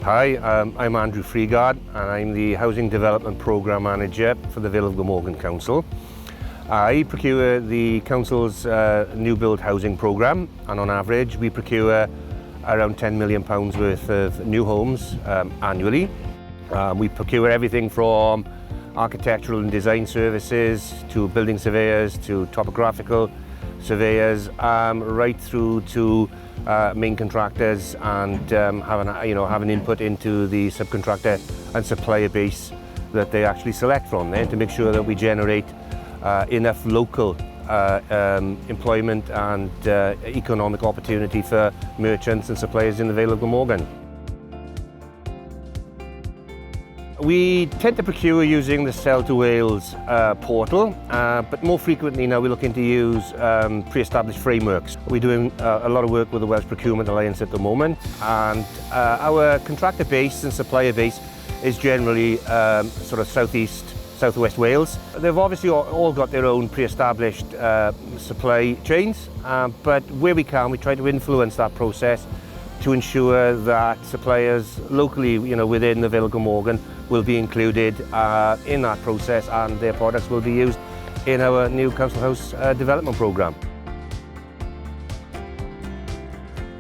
Hi, I'm Andy Freegard and I'm the Housing Development Programme Manager for the Vale of Glamorgan Council. I procure the Council's new build housing programme, and on average we procure around £10 million worth of new homes annually. We procure everything from architectural and design services to building surveyors to topographical surveyors, right through to main contractors, and have an input into the subcontractor and supplier base that they actually select from there to make sure that we generate enough local employment and economic opportunity for merchants and suppliers in the Vale of Glamorgan. We tend to procure using the Sell to Wales portal, but more frequently now we're looking to use pre-established frameworks. We're doing a lot of work with the Welsh Procurement Alliance at the moment, and our contractor base and supplier base is generally sort of southwest Wales. They've obviously all got their own pre-established supply chains, but where we can, we try to influence that process to ensure that suppliers locally, within the Vale of Glamorgan will be included in that process, and their products will be used in our new council house development programme.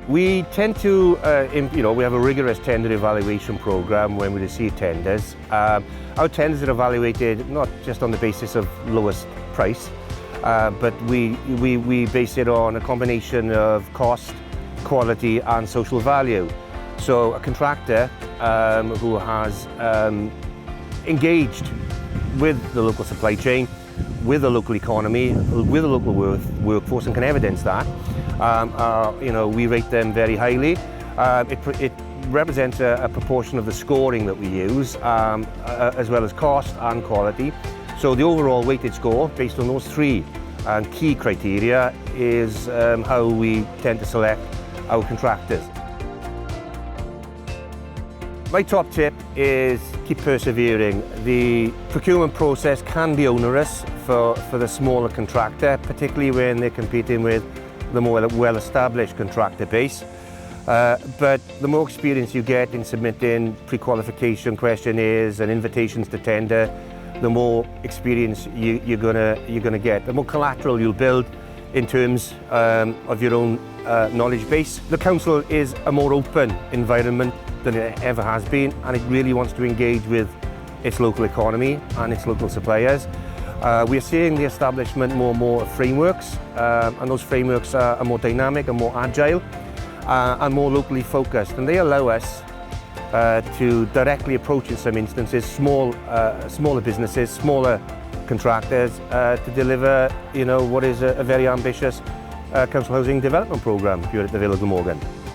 We tend to, we have a rigorous tender evaluation programme when we receive tenders. Our tenders are evaluated not just on the basis of lowest price, but we base it on a combination of cost, quality and social value. So a contractor who has engaged with the local supply chain, with the local economy, with the local workforce, and can evidence that, we rate them very highly. It represents a proportion of the scoring that we use, as well as cost and quality. So the overall weighted score based on those three key criteria is how we tend to select our contractors. My top tip is keep persevering. The procurement process can be onerous for the smaller contractor, particularly when they're competing with the more well-established contractor base. But the more experience you get in submitting pre-qualification questionnaires and invitations to tender, the more experience you're gonna get. The more collateral you'll build in terms of your own knowledge base. The council is a more open environment than it ever has been, and it really wants to engage with its local economy and its local suppliers. We're seeing the establishment more and more of frameworks, and those frameworks are more dynamic and more agile and more locally focused, and they allow us to directly approach, in some instances, smaller businesses, smaller contractors to deliver what is a very ambitious council housing development programme here at the Vale of Glamorgan.